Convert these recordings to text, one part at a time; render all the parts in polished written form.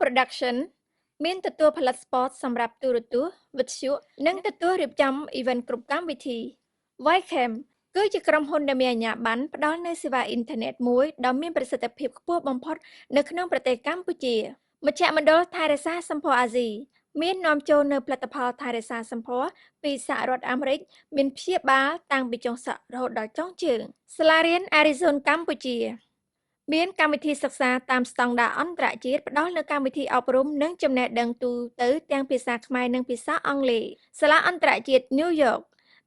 Production មានទទួលផលិត spot សម្រាប់ទូរទស្សន៍ វិទ្យុ និងទទួលរៀបចំ event គ្រប់កម្មវិធី Ycam គឺជាក្រុមហ៊ុនដែលមានអាជ្ញាប័ណ្ណផ្ដល់នូវសេវាអ៊ីនធឺណិតមួយដ៏មានប្រសិទ្ធភាពខ្ពស់បំផុតនៅក្នុងប្រទេសកម្ពុជា មជ្ឈមណ្ឌលថែរក្សាសម្ផស្សអាស៊ីមាននាំចូលនូវផលិតផលថែរក្សាសម្ផស្សពីសហរដ្ឋអាមេរិកមានព្យាបាលតាំងពីចុងសក់រហូតដល់ចុងជើង សាលារៀន Arizona កម្ពុជាមានកម្មវិធីសិក្សាតាមស្តង់ដារអន្តរជាតិផ្ដល់នូវកម្មវិធីអប់រំនិងចំណេះដឹងទូទៅទាំងភាសាខ្មែរនិងភាសាអង់គ្លេសសាលាអន្តរជាតិ New York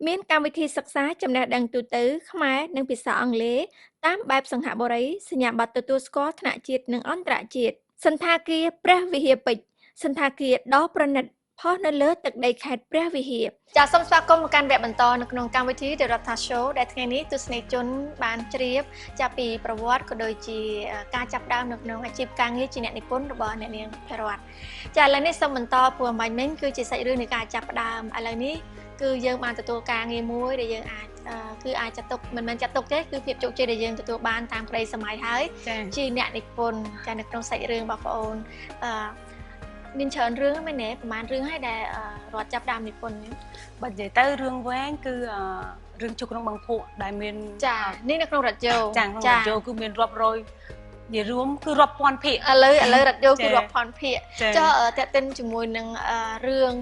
មានកម្មវិធីសិក្សាចំណេះដឹងទូទៅខ្មែរនិងភាសាអង់គ្លេសតាមបែបសង្ហបុរីសញ្ញាបត្រទទួលស្គាល់ថ្នាក់ជាតិនិងអន្តរជាតិសន្តាគារព្រះវិហារពេជ្រសន្តាគារដ៏ប្រណិតផុសនៅលើទឹកដីខេត្តព្រះវិហារចាសសូមស្វាគមន៍មកកាន់វគ្គបន្តនៅក្នុងកម្មវិធី The Ratha Show ដែលថ្ងៃនេះទស្សនិកជនបានជ្រាបចាប់ពីប្រវត្តិក៏ដូចជាការចាប់ផ្ដើមនៅក្នុងអាជីពការងារជាអ្នកនិពន្ធរបស់អ្នកនាងភរ័ត្នចាឥឡូវនេះសូមបន្តព្រោះអំបញ្ញមិញគឺជាសាច់រឿងនៃការចាប់ផ្ដើមឥឡូវនេះគឺយើងបានទទួលការងារមួយដែលយើងអាចចាត់ទុកមិនមែនចាត់ទុកទេគឺភាពជោគជ័យដែលយើងទទួលបានតាមក្តីសម័យហើយជាអ្នកនិពន្ធចានៅក្នុងសាច់រឿងរបស់បងអូនមានច្រើនរឿងមែនទេប្រហែលរឿងហើយដែលរត់ចាប់ដើមនិពន្ធនេះបើនិយាយទៅរឿងវែងគឺរឿងជួបក្នុងបឹងភក់ដែលមានចានេះនៅក្នុងរ៉ាឌីយ៉ូចាក្នុងរ៉ាឌីយ៉ូគឺមានរាប់រយនិយាយរួមគឺរាប់ពាន់ភាគឥឡូវរ៉ាឌីយ៉ូគឺរាប់ពាន់ភាគចុះតេតិនជាមួយនឹងរឿង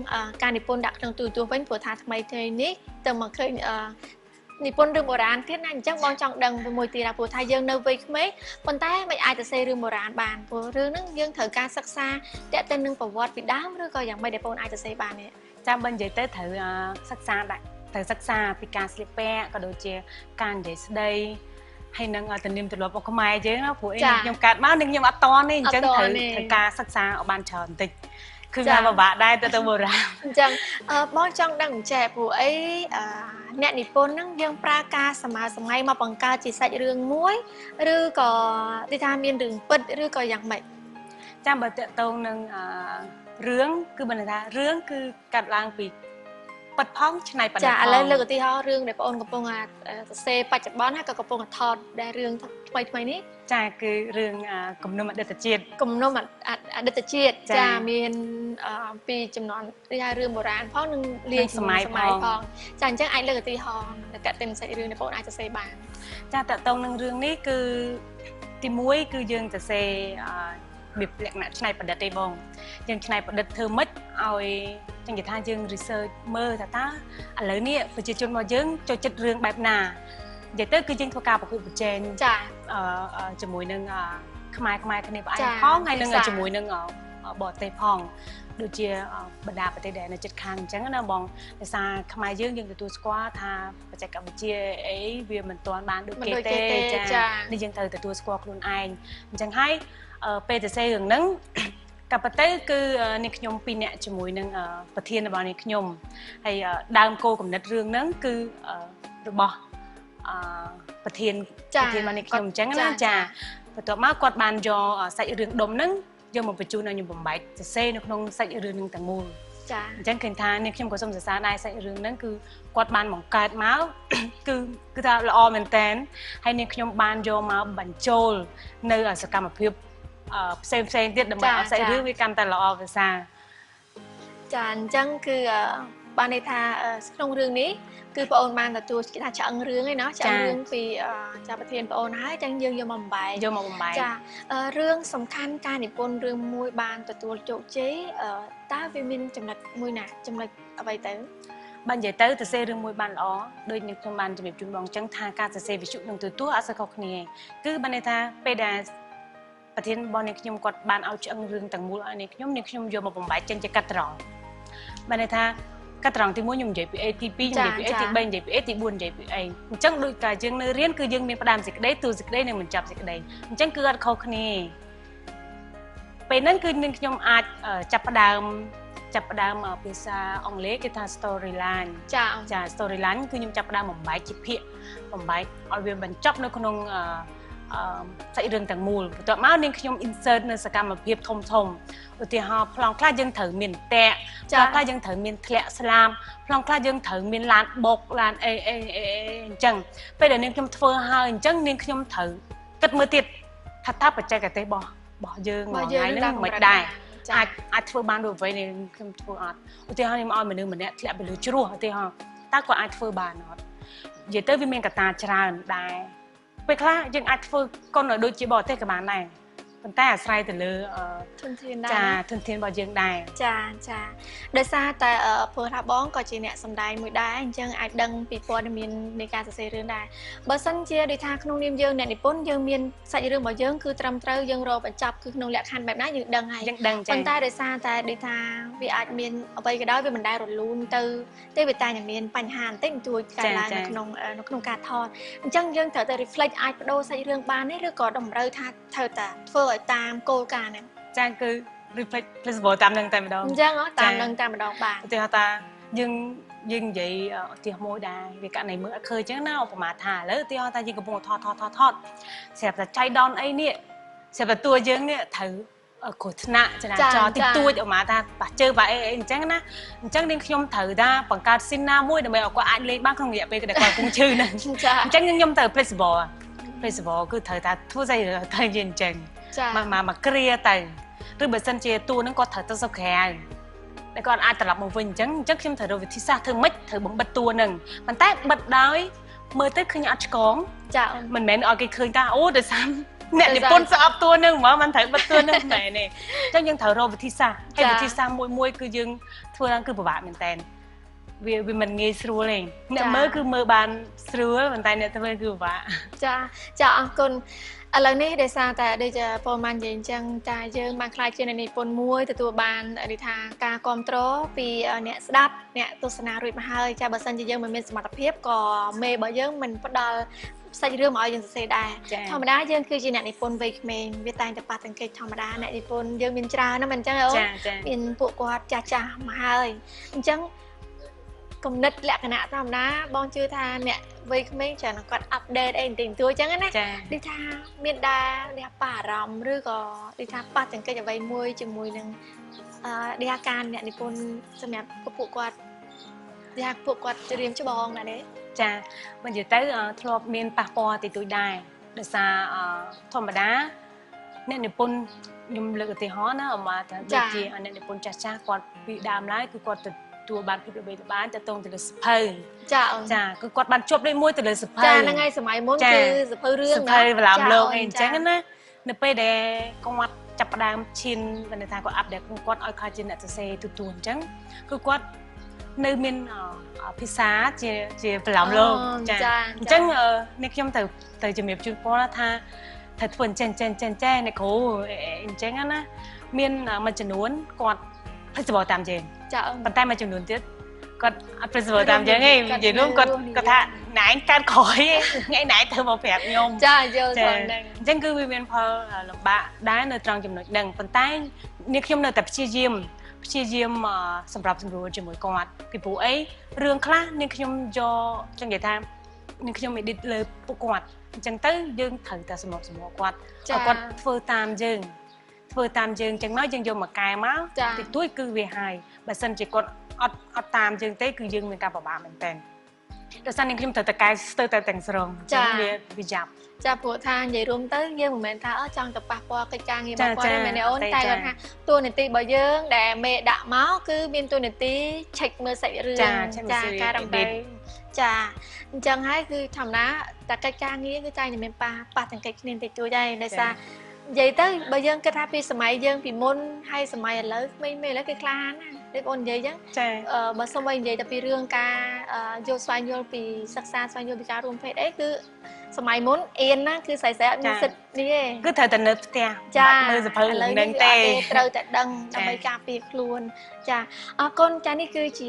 ការនិពន្ធដាក់ក្នុងទូរទស្សន៍វិញព្រោះថាថ្មីនេះទៅមកឃើញនិពន្ធរឿងបុរាណទៀតណាអញ្ចឹងបងចង់ដឹងមួយទៀតព្រោះថាយើងនៅវ័យក្មេងប៉ុន្តែមិនអាចទៅសេរឿងបុរាណបានព្រោះរឿងហ្នឹងយើងត្រូវការសិក្សាតាក់ទិននឹងប្រវត្តិពីដើមឬក៏យ៉ាងម៉េចដែលបងអាចទៅសេបាននេះចាំបើនិយាយទៅត្រូវសិក្សាដាក់ត្រូវសិក្សាពីការស្លៀកពាក់ក៏ដូចជាការនិយាយស្ដីហើយនឹងទំនៀមទម្លាប់របស់ខ្មែរយើងណាព្រោះខ្ញុំកាត់មកនឹងខ្ញុំអត់តនេះអញ្ចឹងត្រូវការសិក្សាឲ្យបានច្រើនបន្តិចគឺវាពិបាកដែរទៅបុរាណអញ្ចឹងបងចង់ដឹងអញ្ចេះព្រោះអីអ្នកនិពន្ធហ្នឹងយើងប្រើការសម័យមកបង្កើតជាសាច់រឿងមួយឬក៏ទីថាមានរឿងពិតឬក៏យ៉ាងម៉េចចាំបើតកតងនឹងរឿងគឺបើថារឿងគឺកាត់ឡើងពីពិតផងឆ្នៃប្រឌិតចាឥឡូវលើកឧទាហរណ៍រឿងដែលបងអូនកំពុងសរសេរបច្ចុប្បន្នហើយក៏កំពុងថតដែលរឿងថ្មីនេះចាគឺរឿងគំនុំអតីតជាតិគំនុំអតីតជាតិចាមានពីចំនួនទីថារឿងបុរាណផងនិងលាយសម័យផងចាអញ្ចឹងអាចលើកឧទាហរណ៍តកតិនសាច់រឿងដែលបងអូនអាចសរសេរបានចាតកតងនឹងរឿងនេះគឺទី1គឺយើងសរសេរលក្ខណៈច្នៃប្រឌិតទេបងយើងច្នៃប្រឌិតធ្វើម៉េចឲ្យចឹងគេថាយើង research មើលថាតើឥឡូវនេះប្រជាជនរបស់យើងចូលចិត្តរឿងបែបណានិយាយទៅគឺយើងធ្វើការប្រកួតប្រជែងចាជាមួយនឹងខ្មែរគ្នាផ្អែមផងហើយនឹងជាមួយនឹងបរទេសផងដូចជាបណ្ដាប្រទេសដែលនៅជិតខាងអញ្ចឹងណាបងដោយសារខ្មែរយើងទទួលស្គាល់ថាបច្ចេកវិទ្យាអីវាមិនទាន់បានដូចគេទេចានេះយើងត្រូវទទួលស្គាល់ខ្លួនឯងអញ្ចឹងហើយពេលទៅសេរឿងហ្នឹងក៏ប៉ុន្តែគឺនេះខ្ញុំពីរនាក់ជាមួយនឹងប្រធានរបស់នេះខ្ញុំហើយដើមគោលគំនិតរឿងហ្នឹងគឺរបស់ប្រធានរបស់នេះខ្ញុំអញ្ចឹងណាចាបន្ទាប់មកគាត់បានយកសាច់រឿងដុំហ្នឹងយកមកបញ្ជូនឲ្យខ្ញុំបំបែកសរសេរនៅក្នុងសាច់រឿងហ្នឹងទាំងមូលចាអញ្ចឹងឃើញថានេះខ្ញុំក៏សូមសរសើរដែរសាច់រឿងហ្នឹងគឺគាត់បានបង្កើតមកគឺថាល្អមែនតើហើយនេះខ្ញុំបានយកមកបញ្ចូលនៅសកម្មភាពផ្សេងទៀតដើម្បីឲ្យសាច់រឿងវាកាន់តែល្អប្រសើរចាអញ្ចឹងគឺបានន័យថាក្នុងរឿងនេះគឺបងអូនបានទទួលគេថាឆ្អឹងរឿងឯណាឆ្អឹងរឿងពីចាប្រធានបងអូនហើយអញ្ចឹងយើងយកមកបំបែកចារឿងសំខាន់ការនិពន្ធរឿងមួយបានទទួលជោគជ័យតើវាមានចំណុចមួយណាចំណុចអ្វីទៅបើនិយាយទៅសរសេររឿងមួយបានល្អដូចនេះខ្ញុំបានជំរាបជូនបងអញ្ចឹងថាការសរសេរវិទ្យុនឹងទូទាស់អត់សូវខុសគ្នាគឺបានន័យថាពេលដែលប្រធានរបស់នេះខ្ញុំគាត់បានឲ្យឆ្អឹងរឿងទាំងមូលឲ្យនេះខ្ញុំយកមកបំបែកចេញជាកាត់ត្រង់បានន័យថាកាត់ត្រង់ទី1ខ្ញុំនិយាយពី A ទី2ខ្ញុំនិយាយពី A ទី3និយាយពី A ទី4និយាយពី A អញ្ចឹងដូចតែយើងនៅរៀនគឺយើងមានផ្ដើមសេចក្តីទូសេចក្តីនិងបញ្ចប់សេចក្តីអញ្ចឹងគឺអត់ខុសគ្នាពេលហ្នឹងគឺនឹងខ្ញុំអាចចាប់ផ្ដើមភាសាអង់គ្លេសគេថា storyline ចា storyline គឺខ្ញុំចាប់ផ្ដើមបំបែកជាភាគបំបែកឲ្យវាបញ្ចប់នៅក្នុងសាច់រឿងទាំងមូលបន្ទាប់មកនាងខ្ញុំ insert នៅសកម្មភាពធំឧទាហរណ៍ប្លង់ខ្លះយើងត្រូវមានតាក់ប្លង់ខ្លះយើងត្រូវមានធ្លាក់ស្លាមប្លង់ខ្លះយើងត្រូវមានឡានបុកឡានអីអញ្ចឹងពេលដែលនាងខ្ញុំធ្វើហើយអញ្ចឹងនាងខ្ញុំត្រូវគិតមើលទៀតថាតើបច្ចេកទេសរបស់ bỏ dương ngỏ ngay nó mệt đài ai thưa ban đồ vậy này không thưa ọt thì họ nhưng mà mình đừng mình nè lẹ bị lừa chua thì họ ta có ai thưa bàn ọt vậy tới với mình cả ta tràn đài vậy khác nhưng ai thưa con ở đôi chỉ bỏ tay cái bàn này còn ta sai từ lừa thân thiên bảo dương đài chà đời xa tại phường Tháp Bón có chị nè sầm đài mũi đá anh chân ai đăng bị qua để miền nơi ca sẽ rương đài bờ sân chia đi tha không niêm dương nè đi bốn dương miền sai rương bảo dương cứ trầm trơ dương rồi bật chọc cứ nông lẹt hànhแบบนั้นdương đăng hay còn ta đời xa tại đi tha vì ai miền ở bây cái đó vì mình đai rồi luôn từ tới về tai nhà miền bành hàn tích tuổi cài lại nó nông cà thon chân dương thở từ reflect ai đô sai rương ban ấy rồi có đồng rơi tha thở ta phơi ở tam cô cà này trang cứ reflexible tam nâng tam đâu chân đó tam nâng tam đâu bà thì họ ta nhưng vậy thì môi đài vì cả này mới khơi chứ nào mà thả lớn thì họ ta nhưng có một thọt xẹp là chay đòn ấy nè xẹp là tua dương nè thử ở cổ nạ cho nên cho thì tua ở mà ta bà chơi vậy chắc nên nhom thử ta bằng cả xin na môi để mày ở qua anh lấy bác không nghĩa về cái để qua cung chư này chắc nhưng nhom thử flexible cứ thử ta thua dây rồi thay nhìn chừng mà clear tay rồi bởi sân chơi tua nó có thử ta sắp khè để còn ai tập lập một vinh chắc xem thử rồi thì sao thử mất thử bằng bật tua nừng mình tát bật đói mơ tới khi nhặt con mình mẹ ở cái khơi ta ô để sao nè thì pôn sập tua nừng mà mình thấy bật tua nừng mẹ này chắc nhưng thử rồi thì sao hay thì sao môi cứ dưng thua đang cứ bảo bạn mình tên vì mình nghe sưu lên nè mới cứ mơ bàn sưu mình tay nè tôi cứ bảo con lầnนี้ได้ทราบแต่ได้จะประมาณยังจังใจเยอะมาคลายเจนในปนมวยแต่ตัวบานในทางการคอมโตรปีเนี่ยสดับเนี่ยตัวสนารุยมาให้จะบัสันจะเยอะมันเป็นสมรรถภาพก่อเมย์บ่เยอะมันพัดดอลใส่เรื่องมาเอาอย่างเสียดายธรรมดาเยอะคือจีเนี่ยในปนเวกเมย์เวตายแต่ปาตังเกตธรรมดาเนี่ยในปนเยอะมินจรานะมันจังเออเป็นพวกกวาดจ่ามาให้จังกำนัดแหลกขนาดทำนะบองชื่อทานเนี่ยวิกไม่จะนักอัปเดตเองติ่งตัวจังนะดิทาเมียนดาดิทาป่ารำหรือก็ดิทาป่าจังก็จะใบมวยจมวยหนึ่งดิทาการเนี่ยนิพนธ์สมัยก็ปลูกกวาดดิทาปลูกกวาดจะเรียมชั่วโมงนะเด้จ้ามันจะได้ทลบเมียนป่าปอติดตัวได้เดี๋ยวซาธรรมดาเนี่ยนิพนธ์ยุ่มเลือกตีฮ้อนะออกมาแต่เด็กจีอันนี้นิพนธ์จ้ากวาดปีดามไล่คือกวาดตัวบ้านพี่ไปบ้านจะตรงแต่ละสะเพยจ้าคือกดบ้านจบได้มวยแต่ละสะเพยจ้านั่งไงสมัยม้วนคือสะเพยเรื่องสะเพยเวลาโลกเองจังนั้นนะในไปเดกงวัดจับดามชินในทางก็อัปเดตกดออยคาจินจะเซตุตุนจังคือกดในมินพิซซ่าเจเวลาโลกจ้าจังในขยมแต่จะมีจุดพอละท่าถ้าฝนเจนในโค้จังนั้นนะมินมันจะนวลกดให้จะบอกตามเจนปันใต้มาจำนวนเยอะก็เป็นส่วนตามเยอะไงอย่างนู้นก็ท่าไหนการขอยไงไหนเธอบอกแบบยมเยอะส่วนหนึ่งจังคือวิเวียนพอลำบากได้ในตรังจำนวนหนึ่งปันใต้นี่ขยมในแต่พิจิมสำหรับสำรวจจมูกกอดปีปูเอ้เรื่องคลานี่ขยมโยจังใหญ่ทำนี่ขยมไม่ดิเลยปุกอดจังตื้อยืงถือแต่สมองกอดกอดเฟื่อตามยืงจังน้อยยังโยมมากายมั้งติดตุ้ยคือวิหายบัดสันจะกดอัดตามยังเต้คือยังเป็นการประบาดเหมือนกันแต่สันยังคิดถึงแต่กายสเตอร์แต่แต่งสรงจังวิจับจะปวดทางใหญ่รวมตั้งเยอะเหมือนท่าจังกับปากปอกิจางยี่ปากปอได้ไหมเนี่ยโอนใจก่อนค่ะตัวหนึ่งตีบ่เยอะแต่เมดด่าเมาส์คือเป็นตัวหนึ่งตีเช็คมือใส่เรือจ้าการดำไปจ้าจังให้คือทำนะแต่กิจางนี้คือใจเนี่ยเป็นปลาแต่งกิจนินติดตัวใจในซาvậy tới bây giờ cái thápสมัยdân thì môn hayสมัยlớn mấy lấy cái clan đấy còn vậy chứ mà xong rồi vậy tập riêng ca vô xoay vô vì sắc xa xoay vô vì cá rùm phải đấy cứสมัยมนเอ็นนะคือใส่มีสิทธิ์นี่คือเธอแต่เนื้อเตี้ยมือจะเพิ่งเดินเตะเตะแต่ดังทำไมกาปีคลวนจ้าก้นจ้านี่คือจี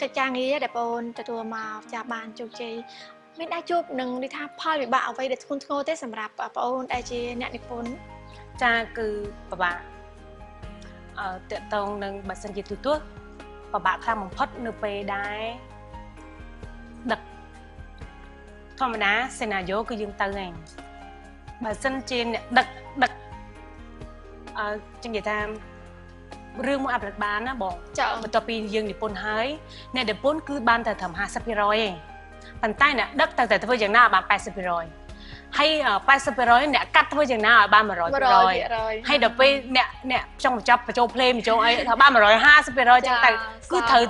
กระจางนี้แต่ปนจะตัวมาจากบ้านจุกจีไม่ได้จุบหนึ่งดิท่าพ่อbị bạo vậy đểคุณโง่เต้สำหรับปนไอจีเนี่ยนิพนธ์จ้าคือปะบะเตะตรงหนึ่งบัดสัญญาตัวปะบะข้ามของพอดนึกไปได้ดักธรรมดาเซนาโยคือยืมตังเองบัดสัญญาเนี่ยดักจังหวะทำเรื่องมันอับลักบ้านนะบอกบัดต่อปียืมนิพนธ์หายเนี่ยเดี๋ยวปนคือบ้านแต่ทำ50%ปันใต้เนี่ยดักแต่เพื่ออย่างหน้าบ้าน80% hay 80%អ្នកកាត់ធ្វើយ៉ាងណាឲ្យបាន 100% ហើយដល់ពេលអ្នកចង់បញ្ចប់បញ្ចូលភ្លេងបញ្ចូលអីថាបាន 150% ចឹងទៅគឺត្រូ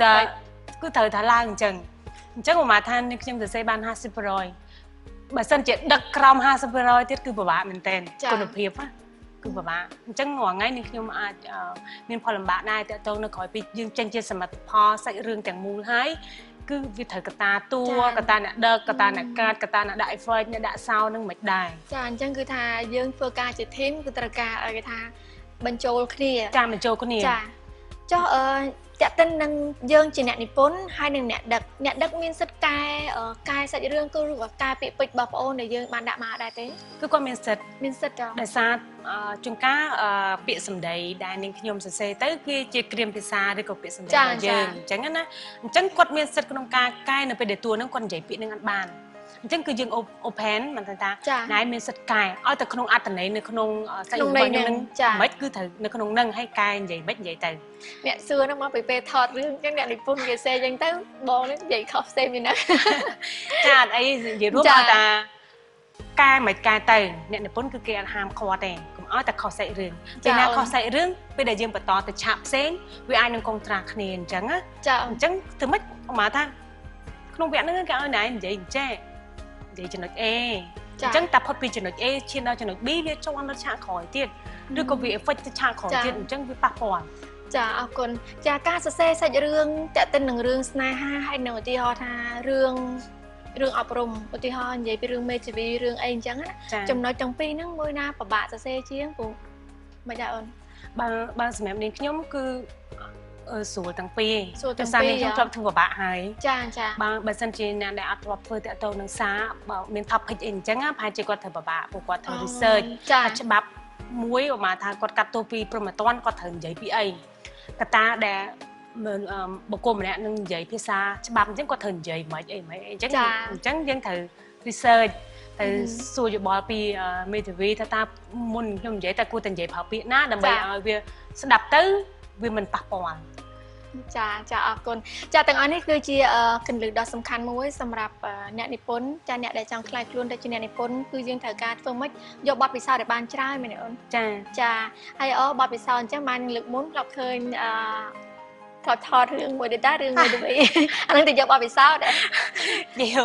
វតែឡើងអញ្ចឹងមកមកថានេះខ្ញុំសរសេរបាន 50% បើសិនជាដឹកក្រោម 50% ទៀតគឺពិបាកមែនទែនគុណភាពគឺពិបាកអញ្ចឹងរាល់ថ្ងៃនេះខ្ញុំអាចមានផលលំបាកដែរតើតើនៅក្រោយពីយើងចេញជាសមិទ្ធផលសាច់រឿងទាំងមូលហើយគឺវាត្រូវកតាតួកតាអ្នកដឹកកតាអ្នកកាត់កតាអ្នកដាក់ effect អ្នកដាក់ sound នឹងមិនដែរចាអញ្ចឹងគឺថាយើងធ្វើការជា team គឺត្រូវការគេថាបញ្ចូលគ្នាបញ្ចូលគ្នាចាចុះតាក់ទិននឹងយើងជាអ្នកនិពន្ធហើយនឹងអ្នកដឹកមានសិទ្ធិកែសាច់រឿងគឺឬក៏កែពាក្យពេចន៍របស់បងអូនដែលយើងបានដាក់មកដែរទេគឺគាត់មានសិទ្ធិចាដោយសារជួនកាលពាក្យសម្ដីដែលនាងខ្ញុំសរសេរទៅគឺជាគ្រាមភាសាឬក៏ពាក្យសម្ដីរបស់យើងអញ្ចឹងណាអញ្ចឹងគាត់មានសិទ្ធិក្នុងការកែនៅពេលដែលតួនឹងគាត់និយាយពាក្យនឹងអត់បានអញ្ចឹងគឺយើង open មិនថាណែមានសិទ្ធិកែឲ្យតែក្នុងអត្ថន័យនៅក្នុងសាច់រឿងរបស់យើងនឹងមិនគឺត្រូវនៅក្នុងនឹងឲ្យកែនិយាយមិននិយាយទៅអ្នកសួរហ្នឹងមកពីពេលថតរឿងអញ្ចឹងអ្នកនិពន្ធគេសេអញ្ចឹងទៅបងនេះនិយាយខុសផ្សេងពីណាចាអត់អីនិយាយរួមឲ្យតាកែមិនកែទៅអ្នកនិពន្ធគឺគេអត់ហាមឃាត់ទេកុំឲ្យតែខុសសាច់រឿងពេលណាខុសសាច់រឿងពេលដែលយើងបន្តទៅឆាកផ្សេងវាអាចនឹងកុងត្រាស់គ្នាអញ្ចឹងណាអញ្ចឹងធ្វើម៉េចមកថាក្នុងវគ្គហ្នឹងគេឲ្យណែនិយាយចេះនិយាយចំណុច A អញ្ចឹងតែផុតពីចំណុច A ឈានដល់ចំណុច B វាចូលដល់ឆាកក្រោយទៀតឬក៏វា effect ទៅឆាកក្រោយទៀតអញ្ចឹងវាប៉ះពាល់ចាអរគុណចាការសរសេរសាច់រឿងតាក់ទិននឹងរឿងស្នេហាហើយនៅឧទាហរណ៍ថារឿងអប់រំឧទាហរណ៍និយាយពីរឿងមេធាវីរឿងអីអញ្ចឹងណាចំណុចទាំងពីរហ្នឹងមួយណាពិបាកសរសេរជាងពូមិនដែរអូនបើសម្រាប់នាងខ្ញុំគឺស្រួលទាំងពីរតែសារនេះខ្ញុំធ្លាប់ធ្វើពិបាកហើយចាបើសិនជាអ្នកដែលអត់ធ្លាប់ធ្វើតាក់ទងនឹងសារបើមាន topic អីអញ្ចឹងប្រហែលជាគាត់ធ្វើពិបាកព្រោះគាត់ធ្វើ research ច្បាប់មួយមកថាគាត់កាត់ទោសពីព្រមត្តនគាត់ត្រូវនិយាយពីអីកតាដែលបុគ្គលម្នាក់នឹងនិយាយភាសាច្បាប់អញ្ចឹងគាត់ត្រូវនិយាយមិនអីអញ្ចឹងយើងត្រូវ research ទៅសួរយោបល់ពីមេធាវីថាមុនខ្ញុំនិយាយតែគួរតែនិយាយប្រើពាក្យណាដើម្បីឲ្យវាស្ដាប់ទៅវាមិនប៉ះពាល់ចាអរគុណចាទាំងអស់នេះគឺជាគន្លឹះដ៏សំខាន់មួយសម្រាប់អ្នកនិពន្ធចាអ្នកដែលចង់ខ្លាយខ្លួនទៅជាអ្នកនិពន្ធគឺយើងត្រូវការធ្វើម៉េចយកបទពិសោធន៍ឲ្យបានច្រើនមែនទេអូនចាហើយបទពិសោធន៍អញ្ចឹងបានលើកមុនធ្លាប់ឃើញថតរឿងមួយដែររឿងមួយទៅវិញអានឹងទៅយកបទពិសោធន៍និយាយ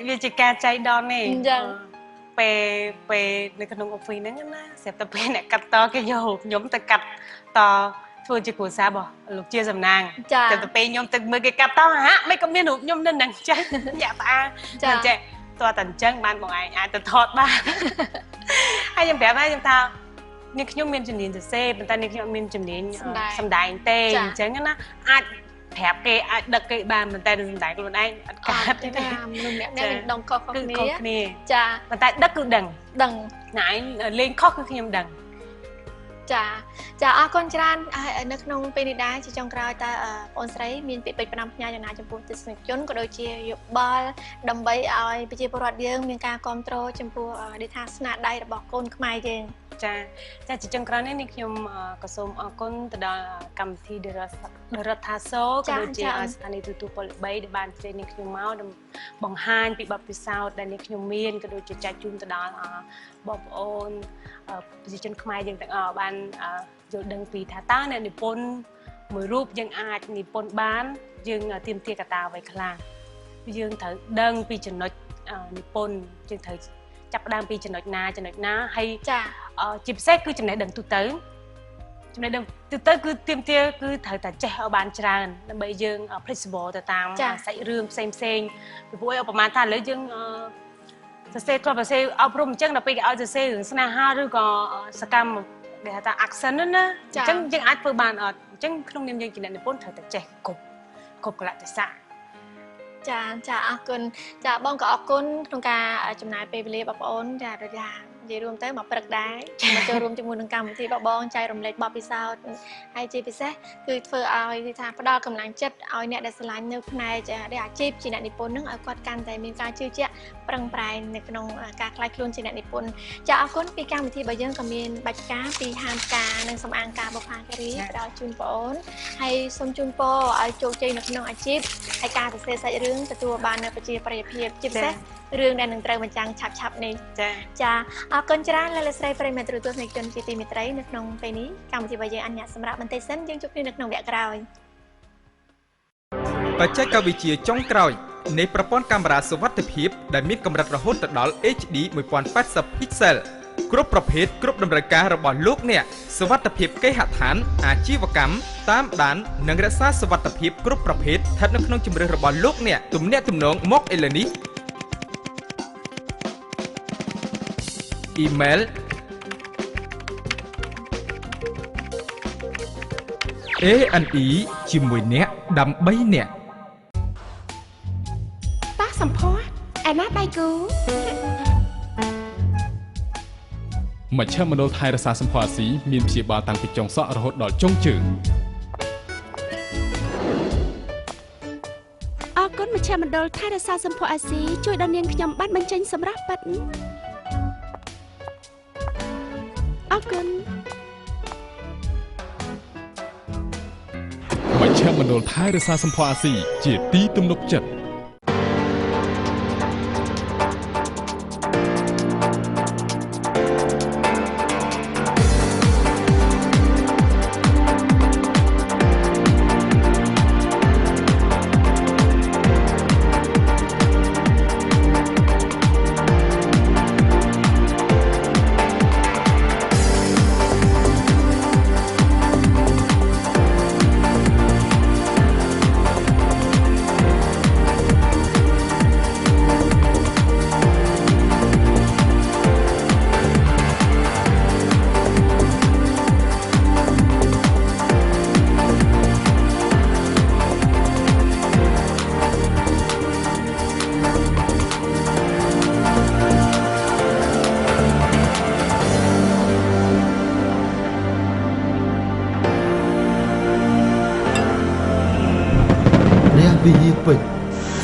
វាជាការចៃដន្យទេពេលនៅក្នុង office ហ្នឹងណាស្រាប់តែពេលអ្នកកាត់តគេយកខ្ញុំទៅកាត់តធ្វើជាគ្រួសាររបស់លោកជាសំណាងតែទៅពេលខ្ញុំទៅមើលគេកាត់តហាក់មិនក៏មានរូបខ្ញុំនៅនឹងចេះញាក់ផ្អាមិនចេះតើតែអញ្ចឹងបានបងឯងអាចទៅថតបានហើយខ្ញុំប្រាប់ហើយខ្ញុំថានេះខ្ញុំមានជំនាញសរសេរប៉ុន្តែនេះខ្ញុំមានជំនាញសម្ដែងទេអញ្ចឹងណាអាចប្រាប់គេអាចដឹកគេបានប៉ុន្តែសម្ដែងខ្លួនឯងអត់កើតទេមនុស្សអ្នកមានដងខុសគ្នាចាប៉ុន្តែដឹកគឺដឹងណែឯងលេងខុសគឺខ្ញុំដឹងចាអរគុណច្រើននៅក្នុងពេលនេះដែរជាចុងក្រោយតើបងអូនស្រីមានពាក្យពេចន៍ផ្ដាំផ្ញើយ៉ាងណាចំពោះទស្សនិកជនក៏ដូចជាយោបល់ដើម្បីឲ្យប្រជាពលរដ្ឋយើងមានការគ្រប់គ្រងចំពោះដេថាស្នាដៃរបស់កូនខ្មែរយើងចាជាចុងក្រោយនេះខ្ញុំក៏សូមអរគុណទៅដល់កម្មវិធីរដ្ឋាសូក៏ដូចជាស្ថានីយទូរទស្សន៍ពល3ដែលបានជួយនាងខ្ញុំមកបង្ហាញពីបទពិសោធន៍ដែលនាងខ្ញុំមានក៏ដូចជាចែកជូនទៅដល់បងប្អូនប្រជាជនខ្មែរយើងទាំងអស់បានយល់ដឹងពីថាតើអ្នកនិពន្ធមួយរូបយើងអាចនិពន្ធបានយើងទាមទារកត្តាអ្វីខ្លះយើងត្រូវដឹងពីចំណុចនិពន្ធយើងត្រូវចាប់ផ្ដើមពីចំណុចណាហើយជាពិសេសគឺចំណេះដឹងទូទៅចំណេះដឹងទូទៅគឺទាមទារគឺត្រូវតែចេះឲ្យបានច្រើនដើម្បីយើង flexible ទៅតាមសាច់រឿងផ្សេងពីព្រោះឧបមាថាឥឡូវយើងសរសេរគ្រាប់សរសេរអប់រំអញ្ចឹងដល់ពេលគេឲ្យសរសេររឿងស្នេហាឬក៏សកម្មដែលថា action ណាអញ្ចឹងយើងអាចធ្វើបានអត់អញ្ចឹងក្នុងនាមយើងជាអ្នកនិពន្ធត្រូវតែចេះគ្រប់កលៈទេសៈចាអរគុណចាបងក៏អរគុណក្នុងការចំណាយពេលវេលាបងប្អូនចានិយាយរួមទៅមកព្រឹកដែរមកចូលរួមជាមួយនឹងកម្មវិធីរបស់បងចែករំលែកបទពិសោធន៍ហើយជាពិសេសគឺធ្វើឲ្យថាផ្ដល់កម្លាំងចិត្តឲ្យអ្នកដែលស្រឡាញ់នៅផ្នែកដែលអាជីពជាអ្នកនិពន្ធនឹងឲ្យគាត់កាន់តែមានការជឿជាក់ប្រឹងប្រែងនៅក្នុងការខ្លាយខ្លួនជាអ្នកនិពន្ធចាអរគុណពីកម្មវិធីរបស់យើងក៏មានបាច់ការពីហាងការនិងសម្អាងការបុប្ផាការីផ្ដល់ជូនបងប្អូនហើយសូមជូនពរឲ្យជោគជ័យនៅក្នុងអាជីពហើយការសរសេរសាច់រឿងទទួលបាននូវប្រជាប្រិយភាពជាពិសេស រឿងដែលនឹងត្រូវបញ្ចាំងឆាប់នេះចាអរគុណច្រើនលោកស្រីប្រិយមិត្តទូរទស្សនិកជនជាទីមេត្រីនៅក្នុងពេលនេះកម្មវិធីរបស់យើងអញ្ញាតសម្រាប់បន្តិចសិនយើងជួបគ្នានៅក្នុងវគ្គក្រោយបច្ចេកវិទ្យាចុងក្រោយនៃប្រព័ន្ធកាមេរ៉ាសុវត្ថិភាពដែលមានកម្រិតរហូតដល់ HD 1080 pixel គ្រប់ប្រភេទគ្រប់តម្រូវការរបស់លោកអ្នកសុវត្ថិភាពគេហដ្ឋានអាជីវកម្មតាមដាននិងរក្សាសុវត្ថិភាពគ្រប់ប្រភេទស្ថិតនៅក្នុងជម្រើសរបស់លោកអ្នកទំនាក់ទំនងមកឥឡូវនេះ email ANE ជាមួយអ្នកដើម្បីអ្នកប៉ះសម្ផស្សឯណាដៃគូមជ្ឈមណ្ឌលថែរក្សាសម្ផស្សអាស៊ីមានព្យាបាលតាំងពីចុងសក់រហូតដល់ចុងជើងអរគុណមជ្ឈមណ្ឌលថែរក្សាសម្ផស្សអាស៊ីជួយដល់នាងខ្ញុំបានបញ្ចេញសម្រស់ប៉ិតអរគុណមជ្ឈមណ្ឌលថែរក្សាសម្ផស្សអាស៊ីជាទីទំនុកចិត្តវិហារពេជ្រ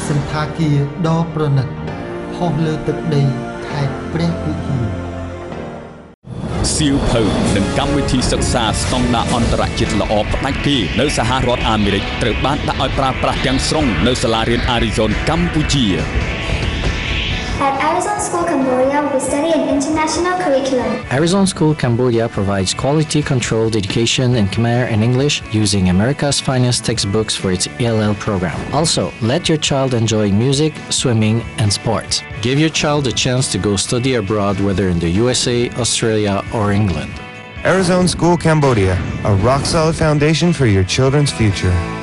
សន្តាគារដ៏ប្រណិតហោះលើទឹកដីខេត្តព្រះវិហារសៀវភៅនិងកម្មវិធីសិក្សាស្តង់ដារអន្តរជាតិល្អផ្ដាច់គេនៅសហរដ្ឋអាមេរិកត្រូវបានដាក់ឲ្យប្រើប្រាស់ទាំងស្រុងនៅសាលារៀន Arizona កម្ពុជា At Arizona School Cambodia, we study an international curriculum. Arizona School Cambodia provides quality-controlled education in Khmer and English using America's finest textbooks for its ELL program. Also, let your child enjoy music, swimming, and sports. Give your child a chance to go study abroad, whether in the USA, Australia, or England. Arizona School Cambodia, a rock-solid foundation for your children's future.